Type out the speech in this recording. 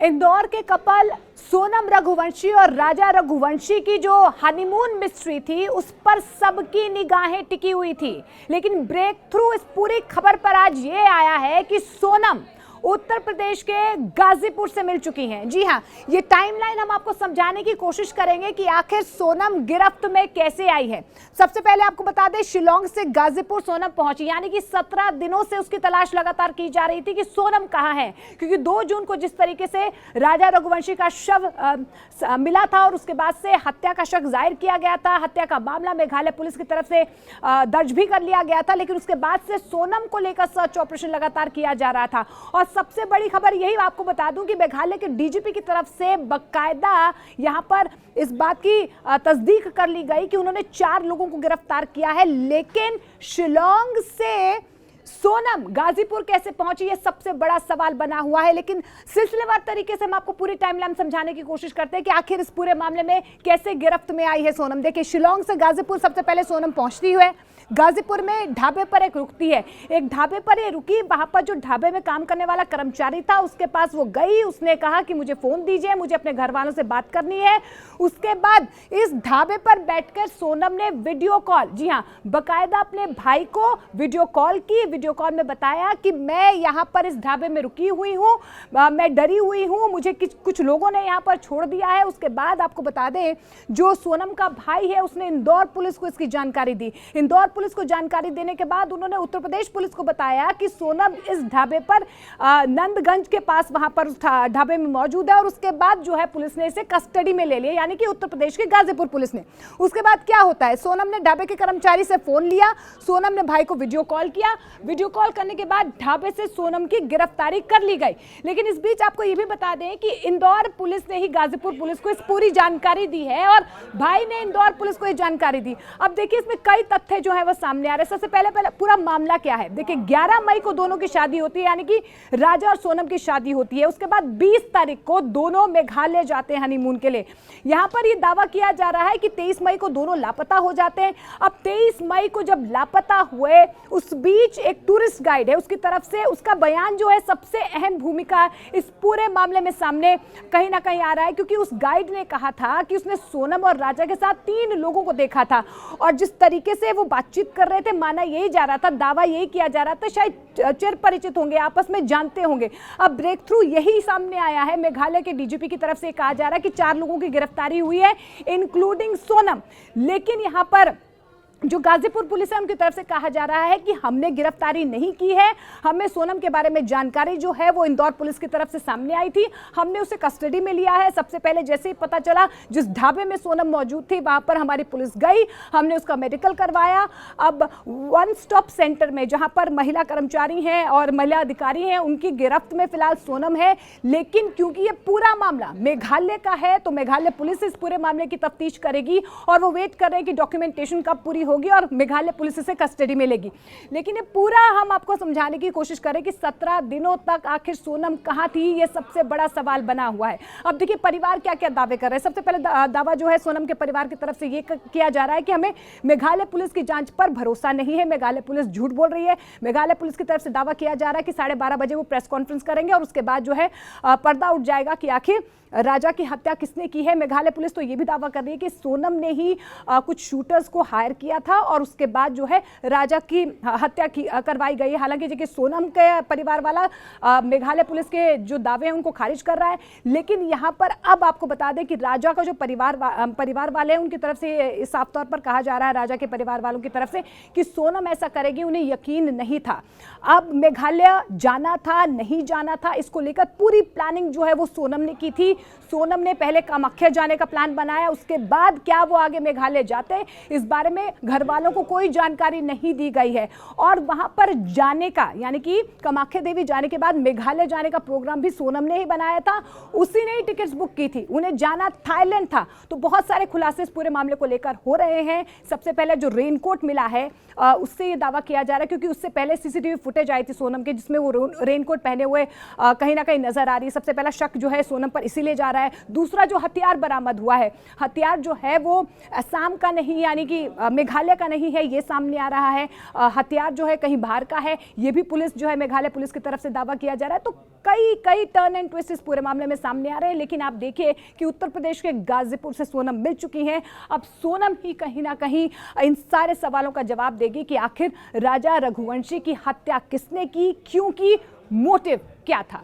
इंदौर के कपल सोनम रघुवंशी और राजा रघुवंशी की जो हनीमून मिस्ट्री थी उस पर सबकी निगाहें टिकी हुई थी। लेकिन ब्रेक थ्रू इस पूरी खबर पर आज ये आया है कि सोनम उत्तर प्रदेश के गाजीपुर से मिल चुकी हैं। जी हां, ये टाइमलाइन हम आपको समझाने की कोशिश करेंगे कि आखिर सोनम गिरफ्त में कैसे आई है। सबसे पहले आपको बता दें, शिलोंग से गाजीपुर सोनम पहुंची, यानी कि 17 दिनों से उसकी तलाश लगातार की जा रही थी कि सोनम कहां है। क्योंकि 2 जून को जिस तरीके से राजा रघुवंशी का शव मिला था और उसके बाद से हत्या का शक जाहिर किया गया था, हत्या का मामला मेघालय पुलिस की तरफ से दर्ज भी कर लिया गया था, लेकिन उसके बाद से सोनम को लेकर सर्च ऑपरेशन लगातार किया जा रहा था। और सबसे बड़ी खबर यही आपको बता दूं कि मेघालय के डीजीपी की तरफ से बकायदा यहां पर इस बात की तस्दीक कर ली गई कि उन्होंने 4 लोगों को गिरफ्तार किया है। लेकिन शिलोंग से सोनम गाजीपुर कैसे पहुंची, ये सबसे बड़ा सवाल बना हुआ है। लेकिन सिलसिलेवार तरीके से हम आपको पूरी टाइमलाइन समझाने की कोशिश करते हैं कि आखिर इस पूरे मामले में कैसे गिरफ्त में आई है सोनम। देखिए, शिलोंग से गाजीपुर सबसे पहले सोनम पहुंचती हुई गाजीपुर में ढाबे पर एक रुकती है। एक ढाबे पर ये रुकी, वहां पर जो ढाबे में काम करने वाला कर्मचारी था उसके पास वो गई। उसने कहा कि मुझे फोन दीजिए, मुझे अपने घर वालों से बात करनी है। उसके बाद इस ढाबे पर बैठकर सोनम ने वीडियो कॉल, जी हाँ, बकायदा अपने भाई को वीडियो कॉल की। वीडियो कॉल में बताया कि मैं यहाँ पर इस ढाबे में रुकी हुई हूँ, मैं डरी हुई हूँ, मुझे कुछ लोगों ने यहाँ पर छोड़ दिया है। उसके बाद आपको बता दें, जो सोनम का भाई है उसने इंदौर पुलिस को इसकी जानकारी दी। इंदौर पुलिस को जानकारी देने के बाद उन्होंने उत्तर प्रदेश पुलिस को बताया कि सोनम इस ढाबे पर नंदगंज के पास वहां पर उस ढाबे में मौजूद है। और उसके बाद जो है पुलिस ने इसे कस्टडी में ले लिया, यानी कि उत्तर प्रदेश के गाजीपुर पुलिस ने। उसके बाद क्या होता है, सोनम ने ढाबे के कर्मचारी से फोन लिया, सोनम ने भाई को वीडियो कॉल किया। वीडियो कॉल करने के बाद ढाबे से सोनम की गिरफ्तारी कर ली गई। लेकिन इस बीच आपको यह भी बता दें कि इंदौर पुलिस ने ही गाजीपुर पुलिस को इस पूरी जानकारी दी है और भाई ने इंदौर पुलिस को यह जानकारी दी। अब देखिए, इसमें कई तथ्य जो है वो सामने आ रहे हैं। सबसे पहले पूरा मामला क्या है, देखिए 11 मई को दोनों की शादी होती है, यानी कि राजा और सोनम की शादी होती है। उसके बाद 20 तारीख को दोनों मेघालय जाते हैं हनीमून के लिए। यहां पर यह दावा किया जा रहा है कि 23 मई को दोनों लापता हो जाते हैं। अब 23 मई को जब लापता हुए, उस बीच एक टूरिस्ट गाइड है, उसकी तरफ से उसका बयान जो है सबसे अहम भूमिका इस पूरे मामले में सामने कहीं ना कहीं आ रहा है। क्योंकि उस गाइड ने कहा था कि उसने सोनम और राजा के साथ 3 लोगों को देखा था और जिस तरीके से वो बातचीत कर रहे थे, माना यही जा रहा था, दावा यही किया जा रहा था, शायद चिर परिचित होंगे, आपस में जानते होंगे। अब ब्रेक थ्रू यही सामने आया है। मेघालय के डीजीपी की तरफ से कहा जा रहा है कि 4 लोगों की गिरफ्तारी हुई है, इंक्लूडिंग सोनम। लेकिन यहां पर जो गाजीपुर पुलिस है उनकी तरफ से कहा जा रहा है कि हमने गिरफ्तारी नहीं की है, हमें सोनम के बारे में जानकारी जो है वो इंदौर पुलिस की तरफ से सामने आई थी, हमने उसे कस्टडी में लिया है। सबसे पहले जैसे ही पता चला जिस ढाबे में सोनम मौजूद थी वहां पर हमारी पुलिस गई, हमने उसका मेडिकल करवाया। अब वन स्टॉप सेंटर में जहां पर महिला कर्मचारी हैं और महिला अधिकारी हैं, उनकी गिरफ्त में फिलहाल सोनम है। लेकिन क्योंकि ये पूरा मामला मेघालय का है तो मेघालय पुलिस इस पूरे मामले की तफ्तीश करेगी और वो वेट कर रहे हैं कि डॉक्यूमेंटेशन कब पूरी होगी और मेघालय पुलिस इसे कस्टडी में लेगी। लेकिन ये पूरा हम आपको समझाने की कोशिश करें कि 17 दिनों तक आखिर सोनम कहां थी, ये सबसे बड़ा सवाल बना हुआ है। अब देखिए, परिवार क्या क्या दावे कर रहे हैं। सबसे पहले दावा जो है सोनम के परिवार की तरफ से ये किया जा रहा है कि हमें मेघालय पुलिस की जांच पर भरोसा नहीं है, मेघालय पुलिस झूठ बोल रही है। मेघालय पुलिस की तरफ से दावा किया जा रहा है कि 12:30 बजे वो प्रेस कॉन्फ्रेंस करेंगे और उसके बाद जो है पर्दा उठ जाएगा कि आखिर राजा की हत्या किसने की है। मेघालय पुलिस तो ये भी दावा कर रही है कि सोनम ने ही कुछ शूटर्स को हायर किया था और उसके बाद जो है राजा की हत्या करवाई गई है। हालांकि देखिए, सोनम के परिवार वाला मेघालय पुलिस के जो दावे हैं उनको खारिज कर रहा है। लेकिन यहाँ पर अब आपको बता दें कि राजा का जो परिवार वाले हैं उनकी तरफ से साफ तौर पर कहा जा रहा है, राजा के परिवार वालों की तरफ से, कि सोनम ऐसा करेगी उन्हें यकीन नहीं था। अब मेघालय जाना था नहीं जाना था, इसको लेकर पूरी प्लानिंग जो है वो सोनम ने की थी। सोनम ने पहले कामाख्या जाने का प्लान बनाया, उसके बाद क्या वो आगे मेघालय जाते, इस बारे में घर वालों को कोई जानकारी नहीं दी गई है। और वहां पर जाने का, यानी कि कामाख्या देवी जाने के बाद मेघालय जाने का प्रोग्राम भी सोनम ने ही बनाया था, उसी ने ही टिकट्स बुक की थी। उन्हें जाना थाईलैंड था। तो बहुत सारे खुलासे इस पूरे मामले को लेकर हो रहे हैं। सबसे पहले जो रेनकोट मिला है उससे ये दावा किया जा रहा है, क्योंकि उससे पहले सीसीटीवी फुटेज आई थी सोनम के जिसमें वो रेनकोट पहने हुए कहीं ना कहीं नजर आ रही है। सबसे पहला शक जो है सोनम पर इसीलिए ले जा रहा है। दूसरा जो हथियार बरामद हुआ है, हथियार जो है वो असम का नहीं, यानी कि मेघालय का नहीं है, ये सामने आ रहा है। हथियार जो है कहीं बाहर का है, ये भी पुलिस जो है, मेघालय पुलिस की तरफ से दावा किया जा रहा है। तो कई टर्न एंड ट्विस्ट इस पूरे मामले में सामने आ रहे हैं। लेकिन आप देखिए कि उत्तर प्रदेश के गाजीपुर से सोनम मिल चुकी हैं। अब सोनम ही कहीं ना कहीं इन सारे सवालों का जवाब देगी कि आखिर राजा रघुवंशी की हत्या किसने की, क्यों की, मोटिव क्या था।